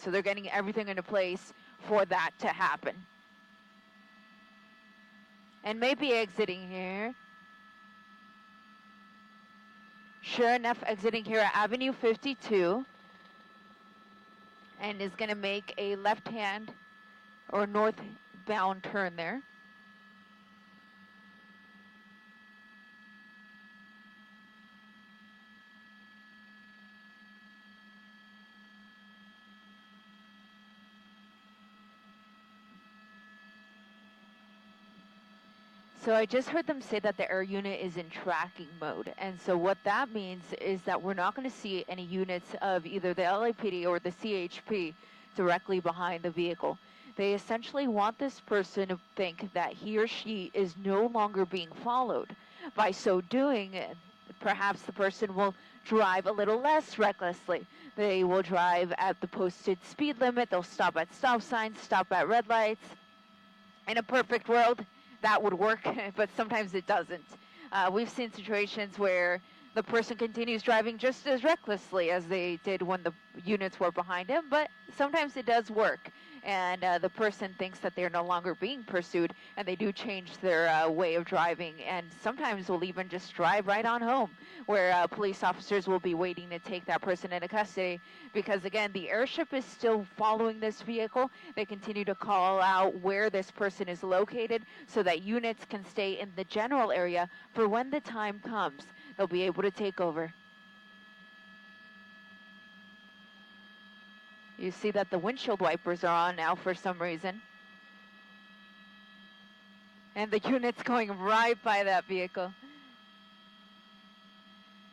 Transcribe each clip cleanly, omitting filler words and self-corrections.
So they're getting everything into place for that to happen. And maybe exiting here. Sure enough, exiting here at Avenue 52. And is going to make a left-hand or northbound turn there. So I just heard them say that the air unit is in tracking mode. And so what that means is that we're not going to see any units of either the LAPD or the CHP directly behind the vehicle. They essentially want this person to think that he or she is no longer being followed. By so doing, perhaps the person will drive a little less recklessly. They will drive at the posted speed limit. They'll stop at stop signs, stop at red lights. In a perfect world, that would work, but sometimes it doesn't. We've seen situations where the person continues driving just as recklessly as they did when the units were behind him, but sometimes it does work. And the person thinks that they're no longer being pursued, and they do change their way of driving, and sometimes will even just drive right on home, where police officers will be waiting to take that person into custody, because again, the airship is still following this vehicle. They continue to call out where this person is located so that units can stay in the general area for when the time comes. They'll be able to take over. You see that the windshield wipers are on now for some reason. And the unit's going right by that vehicle.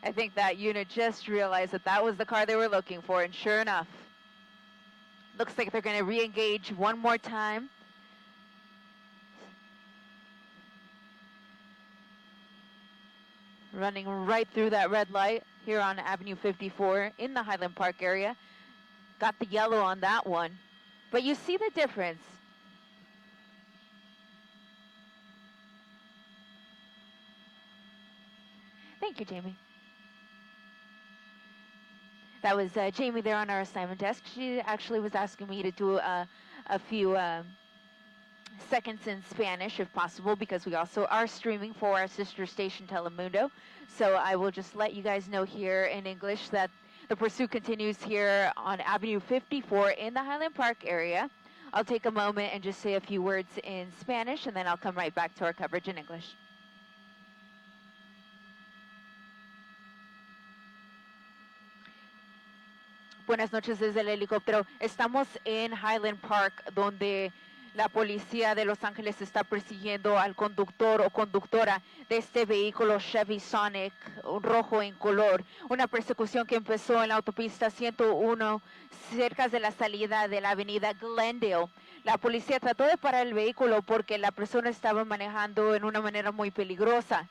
I think that unit just realized that that was the car they were looking for, and sure enough, looks like they're going to re-engage one more time. Running right through that red light here on Avenue 54 in the Highland Park area. Got the yellow on that one. But you see the difference. Thank you, Jamie. That was Jamie there on our assignment desk. She actually was asking me to do a few seconds in Spanish, if possible, because we also are streaming for our sister station, Telemundo. So I will just let you guys know here in English that the pursuit continues here on Avenue 54 in the Highland Park area. I'll take a moment and just say a few words in Spanish, and then I'll come right back to our coverage in English. Buenas noches desde el helicóptero. Estamos en Highland Park, donde la policía de Los Ángeles está persiguiendo al conductor o conductora de este vehículo Chevy Sonic rojo en color. Una persecución que empezó en la autopista 101 cerca de la salida de la avenida Glendale. La policía trató de parar el vehículo porque la persona estaba manejando en una manera muy peligrosa.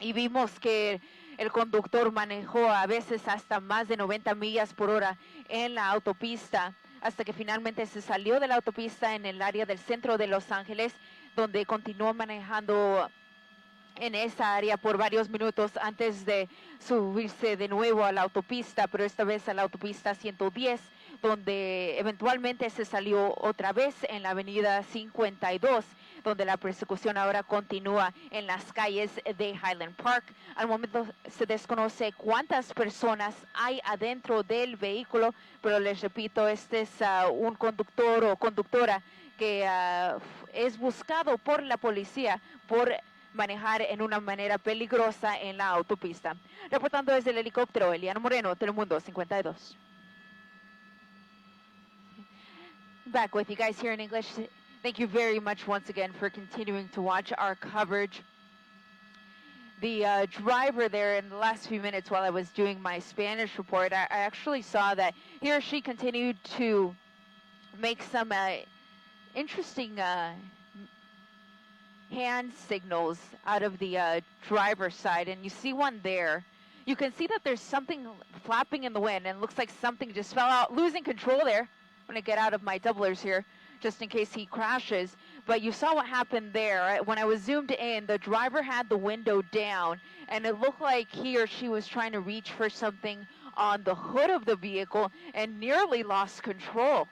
Y vimos que el conductor manejó a veces hasta más de 90 millas por hora en la autopista, hasta que finalmente se salió de la autopista en el área del centro de Los Ángeles, donde continuó manejando en esa área por varios minutos antes de subirse de nuevo a la autopista, pero esta vez a la autopista 110, donde eventualmente se salió otra vez en la avenida 52, donde la persecución ahora continúa en las calles de Highland Park. Al momento se desconoce cuántas personas hay adentro del vehículo, pero les repito, este es un conductor o conductora que es buscado por la policía por manejar en una manera peligrosa en la autopista. Reportando desde el helicóptero, Eliana Moreno, Telemundo 52. Back with you guys here in English. Thank you very much once again for continuing to watch our coverage. The driver there in the last few minutes while I was doing my Spanish report, I actually saw that he or she continued to make some interesting hand signals out of the driver's side, and you see one there. You can see that there's something flapping in the wind, and it looks like something just fell out, losing control there. I'm going to get out of my doublers here just in case he crashes. But you saw what happened there. When I was zoomed in, the driver had the window down, and it looked like he or she was trying to reach for something on the hood of the vehicle and nearly lost control.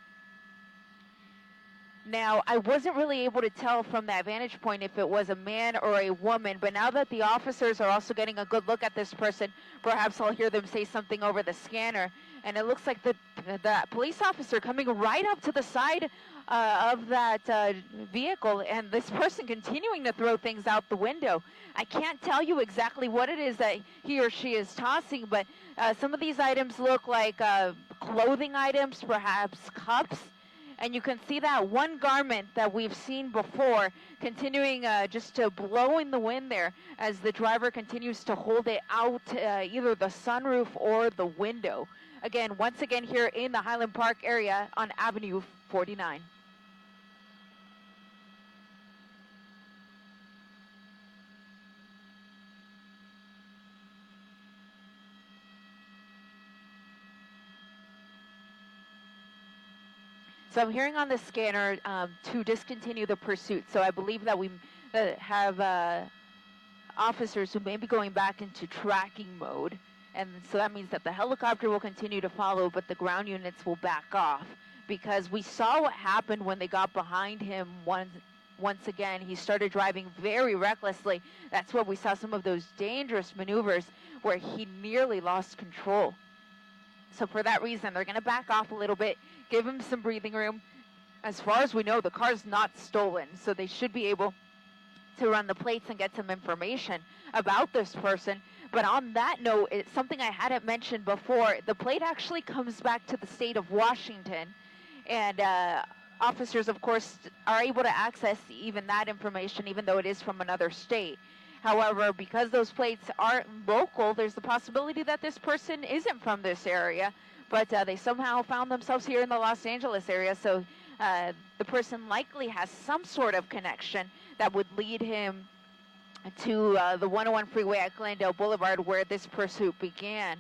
Now, I wasn't really able to tell from that vantage point if it was a man or a woman, but now that the officers are also getting a good look at this person, perhaps I'll hear them say something over the scanner. And it looks like the police officer coming right up to the side of that vehicle, and this person continuing to throw things out the window. I can't tell you exactly what it is that he or she is tossing, but some of these items look like clothing items, perhaps cups. And you can see that one garment that we've seen before continuing just to blow in the wind there as the driver continues to hold it out either the sunroof or the window. Again, once again here in the Highland Park area on Avenue 49. So I'm hearing on the scanner to discontinue the pursuit. So I believe that we have officers who may be going back into tracking mode. And so that means that the helicopter will continue to follow, but the ground units will back off. Because we saw what happened when they got behind him once again. He started driving very recklessly. That's where we saw some of those dangerous maneuvers where he nearly lost control. So for that reason, they're going to back off a little bit, give him some breathing room. As far as we know, the car's not stolen, so they should be able to run the plates and get some information about this person. But on that note, it's something I hadn't mentioned before. The plate actually comes back to the state of Washington, and officers, of course, are able to access even that information, even though it is from another state. However, because those plates aren't local, there's the possibility that this person isn't from this area, but they somehow found themselves here in the Los Angeles area, so the person likely has some sort of connection that would lead him to the 101 freeway at Glendale Boulevard where this pursuit began.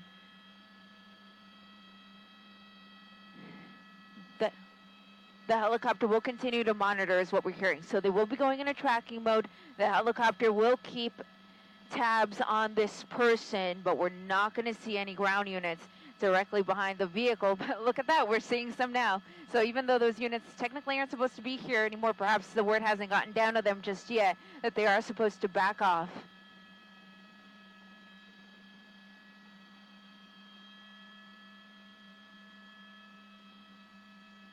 The helicopter will continue to monitor is what we're hearing. So they will be going in a tracking mode. The helicopter will keep tabs on this person, but we're not going to see any ground units directly behind the vehicle. But look at that, we're seeing some now. So even though those units technically aren't supposed to be here anymore, perhaps the word hasn't gotten down to them just yet that they are supposed to back off.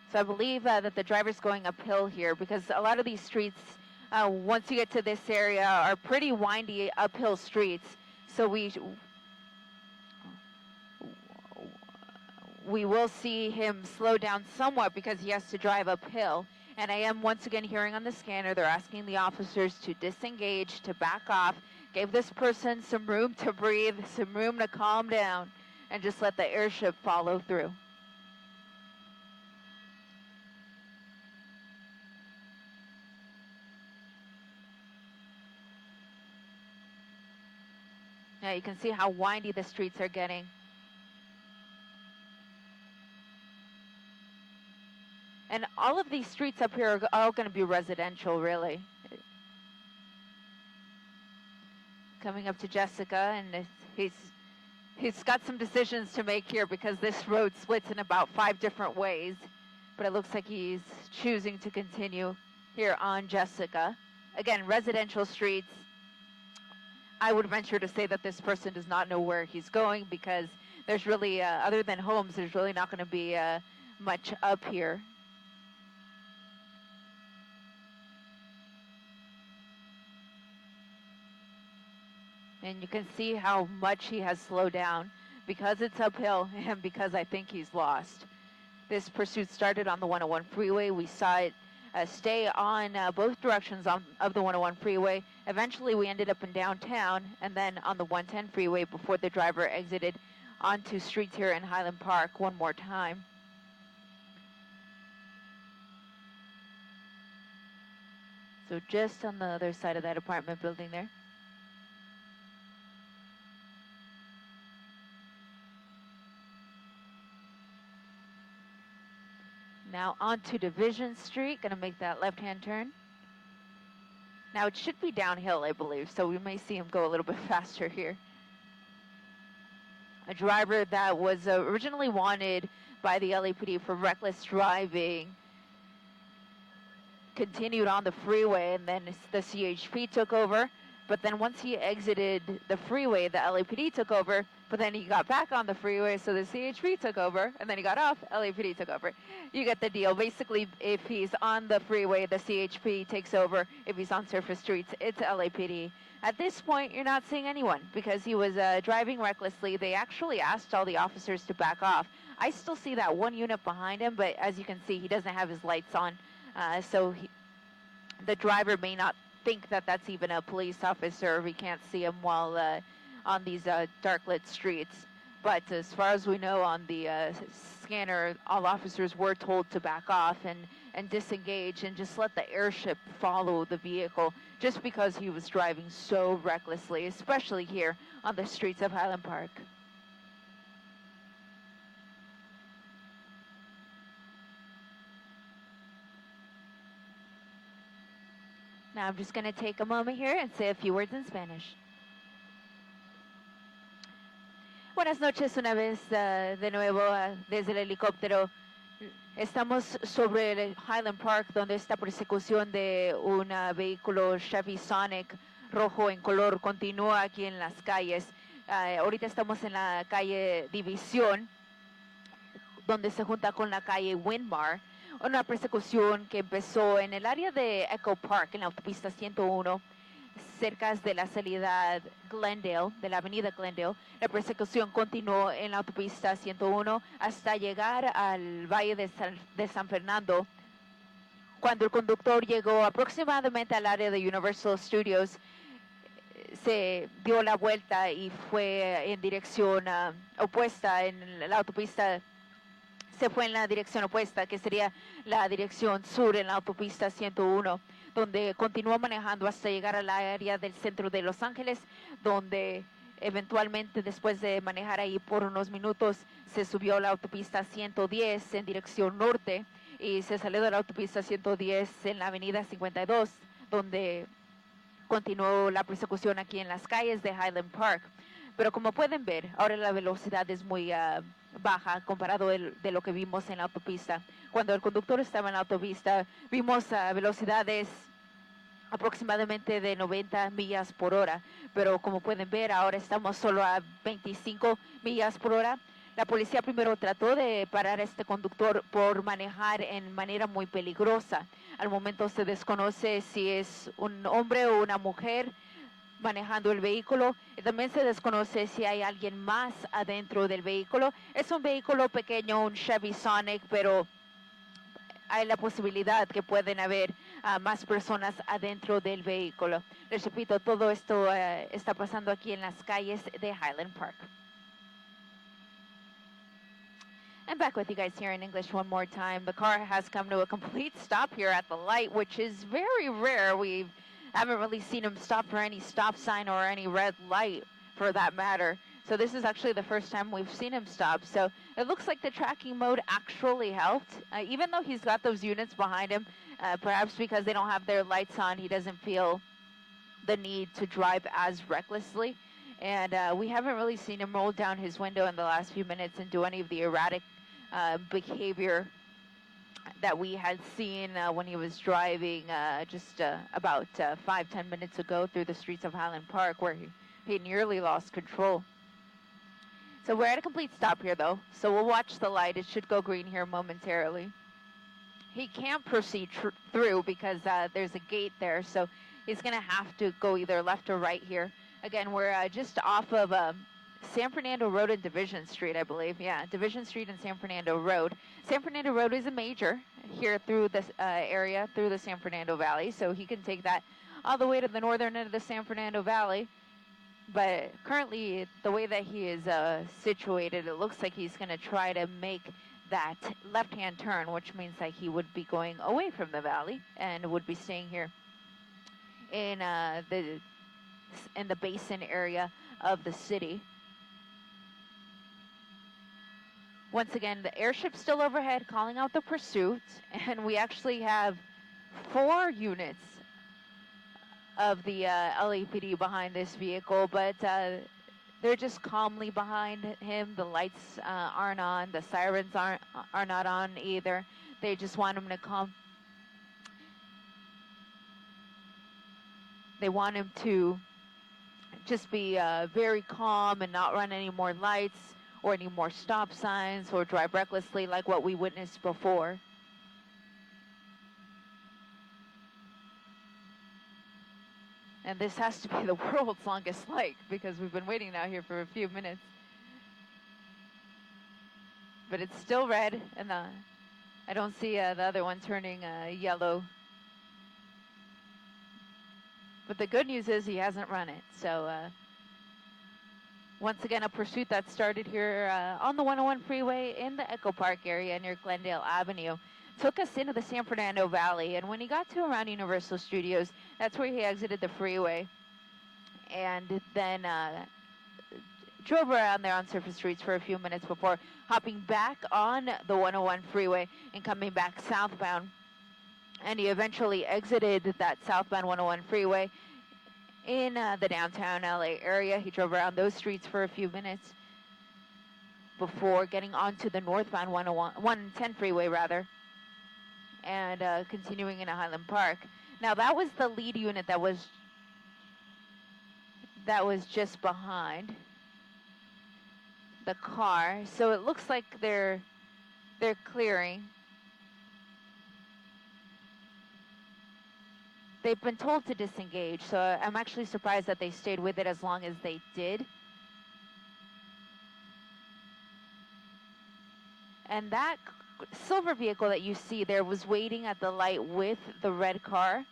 So I believe that the driver's going uphill here because a lot of these streets, once you get to this area, are pretty windy uphill streets. So we will see him slow down somewhat because he has to drive uphill. And I am once again hearing on the scanner, they're asking the officers to disengage, to back off, give this person some room to breathe, some room to calm down, and just let the airship follow through. Now you can see how windy the streets are getting. And all of these streets up here are all going to be residential, really. Coming up to Jessica, and he's got some decisions to make here because this road splits in about 5 different ways. But it looks like he's choosing to continue here on Jessica. Again, residential streets. I would venture to say that this person does not know where he's going because there's really, other than homes, there's really not going to be much up here. And you can see how much he has slowed down because it's uphill and because I think he's lost. This pursuit started on the 101 freeway. We saw it stay on both directions of the 101 freeway. Eventually we ended up in downtown and then on the 110 freeway before the driver exited onto streets here in Highland Park one more time. So just on the other side of that apartment building there. Now onto Division Street, gonna make that left-hand turn. Now it should be downhill, I believe, so we may see him go a little bit faster here. A driver that was originally wanted by the LAPD for reckless driving continued on the freeway, and then the CHP took over. But then once he exited the freeway, the LAPD took over. But then he got back on the freeway, so the CHP took over. And then he got off, LAPD took over. You get the deal. Basically, if he's on the freeway, the CHP takes over. If he's on surface streets, it's LAPD. At this point, you're not seeing anyone because he was driving recklessly. They actually asked all the officers to back off. I still see that one unit behind him, but as you can see, he doesn't have his lights on. The driver may not think that that's even a police officer. We can't see him while on these dark lit streets. But as far as we know on the scanner, all officers were told to back off and disengage and just let the airship follow the vehicle just because he was driving so recklessly, especially here on the streets of Highland Park. Now I'm just going to take a moment here and say a few words in Spanish. Buenas noches una vez de nuevo desde el helicóptero. Estamos sobre el Highland Park donde esta persecución de un vehículo Chevy Sonic rojo en color continúa aquí en las calles. Ahorita estamos en la calle División donde se junta con la calle Windmar. Una persecución que empezó en el área de Echo Park, en la autopista 101, cerca de la salida Glendale, de la avenida Glendale. La persecución continuó en la autopista 101 hasta llegar al Valle de San Fernando. Cuando el conductor llegó aproximadamente al área de Universal Studios, se dio la vuelta y fue en dirección opuesta en la autopista. Se fue en la dirección opuesta, que sería la dirección sur en la autopista 101, donde continuó manejando hasta llegar al área del centro de Los Ángeles, donde eventualmente después de manejar ahí por unos minutos se subió a la autopista 110 en dirección norte y se salió de la autopista 110 en la avenida 52, donde continuó la persecución aquí en las calles de Highland Park. Pero como pueden ver, ahora la velocidad es muy baja comparado de lo que vimos en la autopista. Cuando el conductor estaba en la autopista, vimos velocidades aproximadamente de 90 millas por hora, pero como pueden ver, ahora estamos solo a 25 millas por hora. La policía primero trató de parar a este conductor por manejar en manera muy peligrosa. Al momento se desconoce si es un hombre o una mujer manejando el vehículo. Y también se desconoce si hay alguien más adentro del vehículo. Es un vehículo pequeño, un Chevy Sonic, pero hay la posibilidad que pueden haber más personas adentro del vehículo. Les repito, todo esto está pasando aquí en las calles de Highland Park. I'm back with you guys here in English one more time. The car has come to a complete stop here at the light, which is very rare. We haven't really seen him stop for any stop sign or any red light for that matter. So this is actually the first time we've seen him stop. So it looks like the tracking mode actually helped. Even though he's got those units behind him, perhaps because they don't have their lights on, he doesn't feel the need to drive as recklessly. And we haven't really seen him roll down his window in the last few minutes and do any of the erratic behavior that we had seen when he was driving just about 5-10 minutes ago through the streets of Highland Park, where he nearly lost control. So we're at a complete stop here, though. So we'll watch the light. It should go green here momentarily. He can't proceed through because there's a gate there. So he's going to have to go either left or right here. Again, we're just off of San Fernando Road and Division Street, I believe. Yeah, Division Street and San Fernando Road. San Fernando Road is a major here through this area, through the San Fernando Valley. So he can take that all the way to the northern end of the San Fernando Valley. But currently, the way that he is situated, it looks like he's going to try to make that left-hand turn, which means that he would be going away from the valley and would be staying here in the basin area of the city. Once again, the airship's still overhead calling out the pursuit, and we actually have 4 units of the LAPD behind this vehicle, but They're just calmly behind him. The lights aren't on. The sirens are not on either. They just want him to come. They want him to just be very calm and not run any more lights or any more stop signs or drive recklessly like what we witnessed before. And this has to be the world's longest light because we've been waiting out here for a few minutes. But it's still red, and I don't see the other one turning yellow. But the good news is he hasn't run it. So once again, a pursuit that started here on the 101 freeway in the Echo Park area near Glendale Avenue took us into the San Fernando Valley. And when he got to around Universal Studios, that's where he exited the freeway. And then drove around there on surface streets for a few minutes before hopping back on the 101 freeway and coming back southbound. And he eventually exited that southbound 101 freeway in the downtown LA area. He drove around those streets for a few minutes before getting onto the northbound 110 freeway rather, and continuing into Highland Park. Now that was the lead unit that was just behind the car. So it looks like they're clearing. They've been told to disengage, so I'm actually surprised that they stayed with it as long as they did. And that silver vehicle that you see there was waiting at the light with the red car.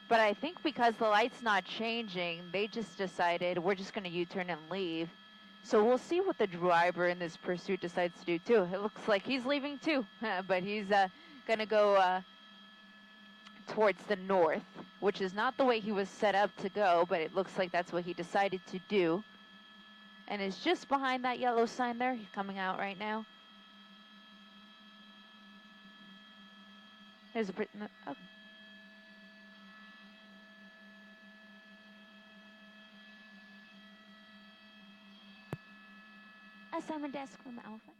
But I think because the light's not changing, they just decided we're just going to U-turn and leave. So we'll see what the driver in this pursuit decides to do too. It looks like he's leaving too, but he's going to go towards the north, which is not the way he was set up to go, but it looks like that's what he decided to do. And is just behind that yellow sign there. He's coming out right now. There's a... Oh. Assignment desk from Alpha.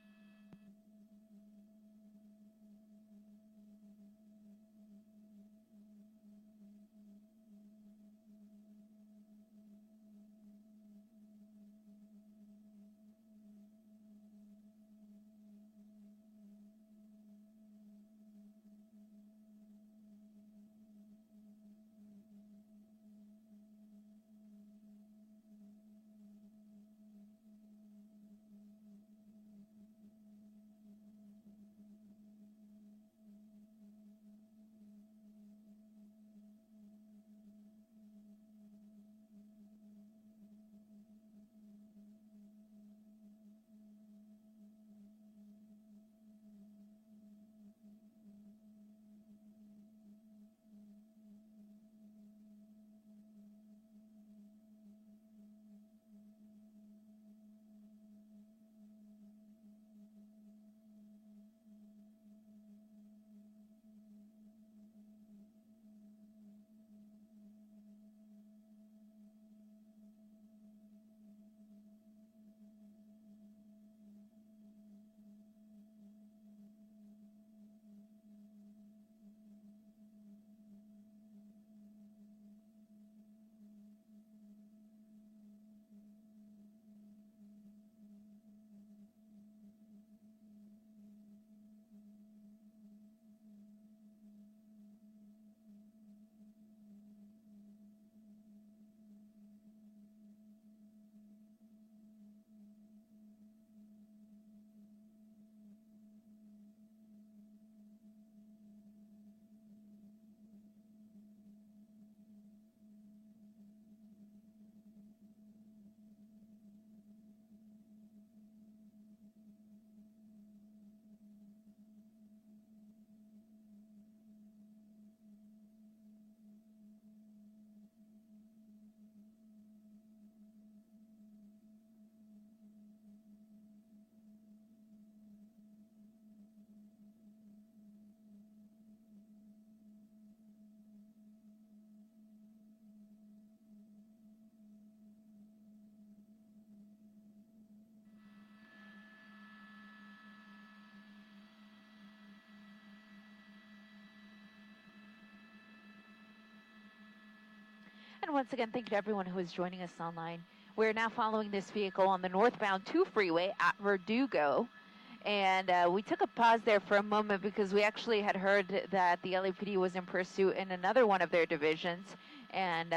And once again, thank you to everyone who is joining us online. We're now following this vehicle on the northbound 2 freeway at Verdugo. And we took a pause there for a moment because we actually had heard that the LAPD was in pursuit in another one of their divisions. And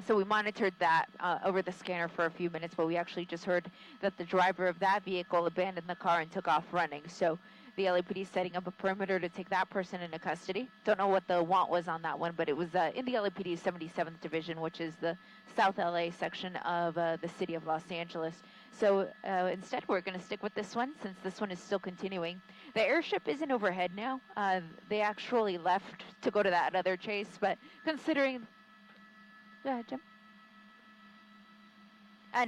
so we monitored that over the scanner for a few minutes, but we actually just heard that the driver of that vehicle abandoned the car and took off running. So the LAPD is setting up a perimeter to take that person into custody. Don't know what the want was on that one, but it was in the LAPD 77th Division, which is the South LA section of the city of Los Angeles. So instead, we're going to stick with this one since this one is still continuing. The airship isn't overhead now. They actually left to go to that other chase, but considering... Go ahead, Jim.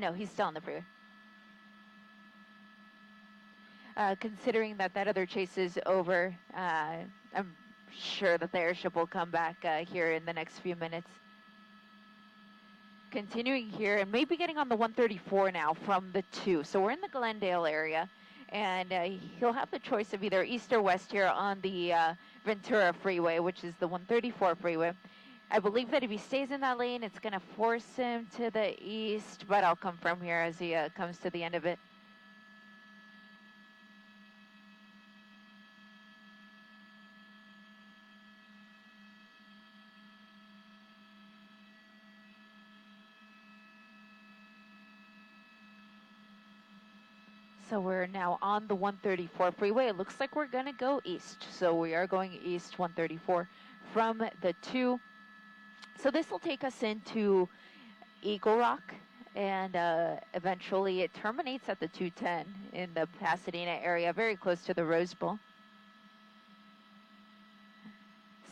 No, he's still on the freeway. Considering that other chase is over, I'm sure that the airship will come back here in the next few minutes. Continuing here, and maybe getting on the 134 now from the 2. So we're in the Glendale area, and he'll have the choice of either east or west here on the Ventura Freeway, which is the 134 freeway. I believe that if he stays in that lane, it's going to force him to the east, but I'll confirm here as he comes to the end of it. So we're now on the 134 freeway. It looks like we're going to go east. So we are going east 134 from the 2. So this will take us into Eagle Rock, and eventually it terminates at the 210 in the Pasadena area, very close to the Rose Bowl.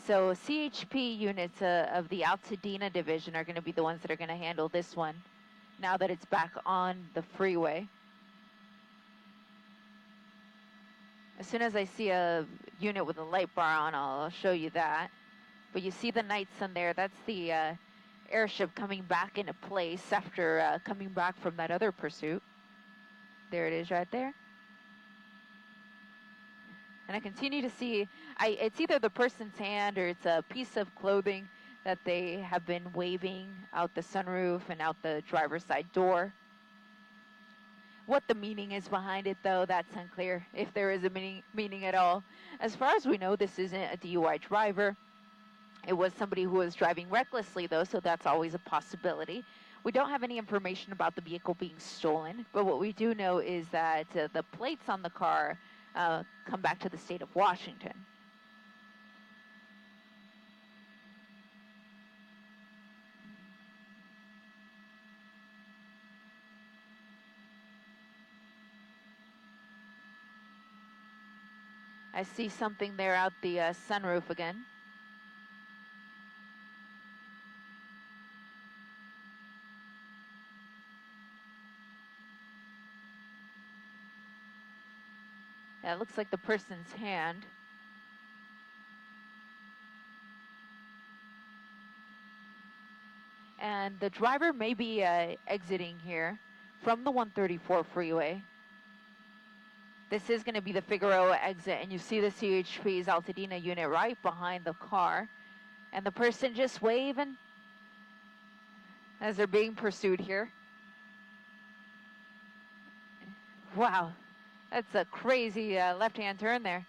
So CHP units of the Altadena division are going to be the ones that are going to handle this one now that it's back on the freeway. As soon as I see a unit with a light bar on, I'll show you that. But you see the night sun there, that's the airship coming back into place after coming back from that other pursuit. There it is right there. And I continue to see, it's either the person's hand or it's a piece of clothing that they have been waving out the sunroof and out the driver's side door. What the meaning is behind it, though, that's unclear, if there is a meaning at all. As far as we know, this isn't a DUI driver. It was somebody who was driving recklessly, though, so that's always a possibility. We don't have any information about the vehicle being stolen, but what we do know is that the plates on the car come back to the state of Washington. I see something there out the sunroof again. Yeah, it looks like the person's hand. And the driver may be exiting here from the 134 freeway. This is going to be the Figueroa exit, and you see the CHP's Altadena unit right behind the car. And the person just waving as they're being pursued here. Wow, that's a crazy left-hand turn there.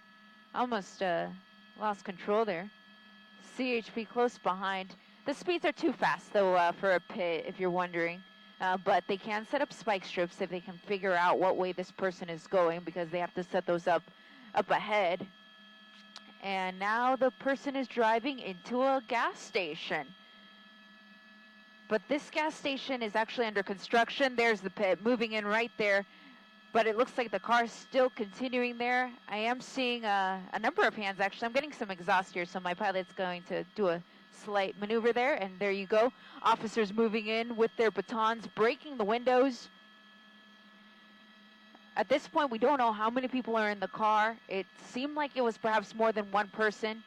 Almost lost control there. CHP close behind. The speeds are too fast, though, for a pit, if you're wondering. But they can set up spike strips if they can figure out what way this person is going, because they have to set those up ahead. And now the person is driving into a gas station. But this gas station is actually under construction. There's the pit moving in right there. But it looks like the car is still continuing there. I am seeing a number of hands, actually. I'm getting some exhaust here, so my pilot's going to do a slight maneuver there, and there you go. Officers moving in with their batons, breaking the windows. At this point, we don't know how many people are in the car. It seemed like it was perhaps more than one person.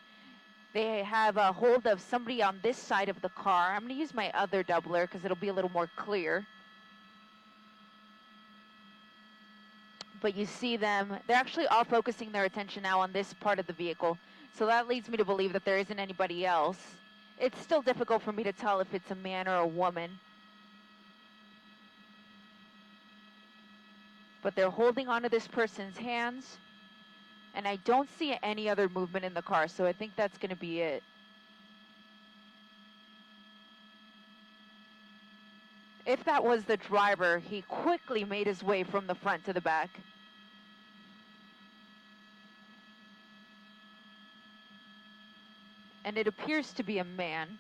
They have a hold of somebody on this side of the car. I'm going to use my other doubler because it'll be a little more clear. But you see them, they're actually all focusing their attention now on this part of the vehicle. So that leads me to believe that there isn't anybody else. It's still difficult for me to tell if it's a man or a woman. But they're holding onto this person's hands. And I don't see any other movement in the car, so I think that's going to be it. If that was the driver, he quickly made his way from the front to the back. And it appears to be a man.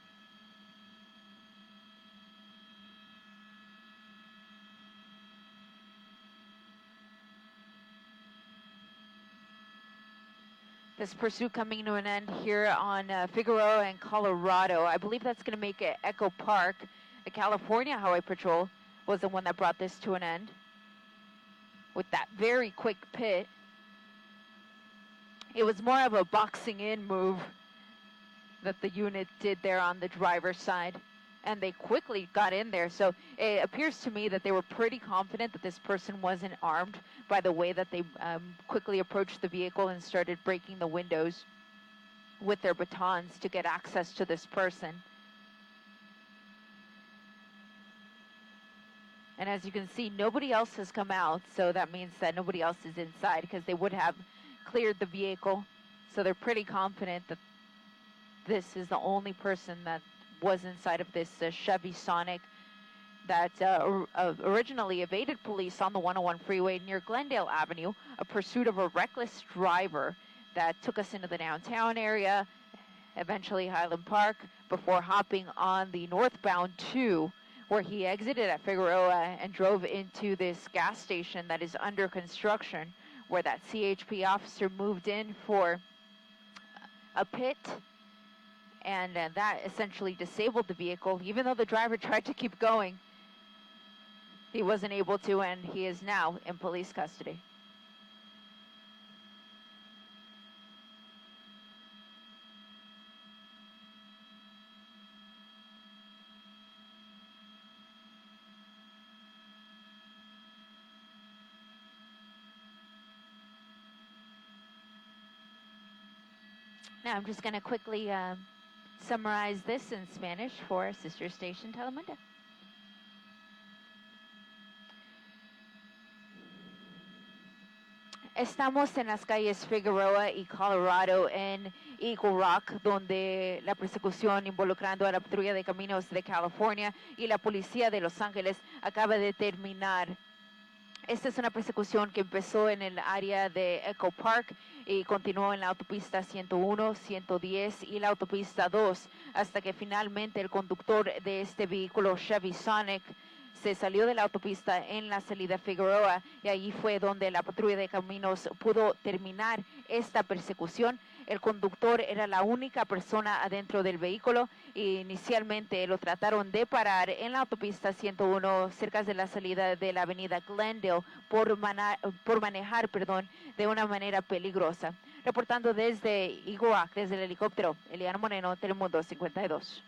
This pursuit coming to an end here on Figueroa and Colorado. I believe that's going to make it Echo Park. The California Highway Patrol was the one that brought this to an end with that very quick pit. It was more of a boxing in move that the unit did there on the driver's side, and they quickly got in there. So it appears to me that they were pretty confident that this person wasn't armed by the way that they quickly approached the vehicle and started breaking the windows with their batons to get access to this person. And as you can see, nobody else has come out, so that means that nobody else is inside because they would have cleared the vehicle. So they're pretty confident that this is the only person that was inside of this Chevy Sonic that originally evaded police on the 101 freeway near Glendale Avenue, a pursuit of a reckless driver that took us into the downtown area, eventually Highland Park, before hopping on the northbound 2, where he exited at Figueroa and drove into this gas station that is under construction, where that CHP officer moved in for a pit. And that essentially disabled the vehicle. Even though the driver tried to keep going, he wasn't able to, and he is now in police custody. Now I'm just going to quickly summarize this in Spanish for sister station Telemundo. Estamos en las calles Figueroa y Colorado en Eagle Rock, donde la persecución involucrando a la patrulla de caminos de California y la policía de Los Ángeles acaba de terminar. Esta es una persecución que empezó en el área de Echo Park y continuó en la autopista 101, 110 y la autopista 2, hasta que finalmente el conductor de este vehículo Chevy Sonic se salió de la autopista en la salida Figueroa, y ahí fue donde la patrulla de caminos pudo terminar esta persecución. El conductor era la única persona adentro del vehículo y inicialmente lo trataron de parar en la autopista 101 cerca de la salida de la avenida Glendale por manejar de una manera peligrosa. Reportando desde Iguac, desde el helicóptero, Eliana Moreno, Telemundo 52.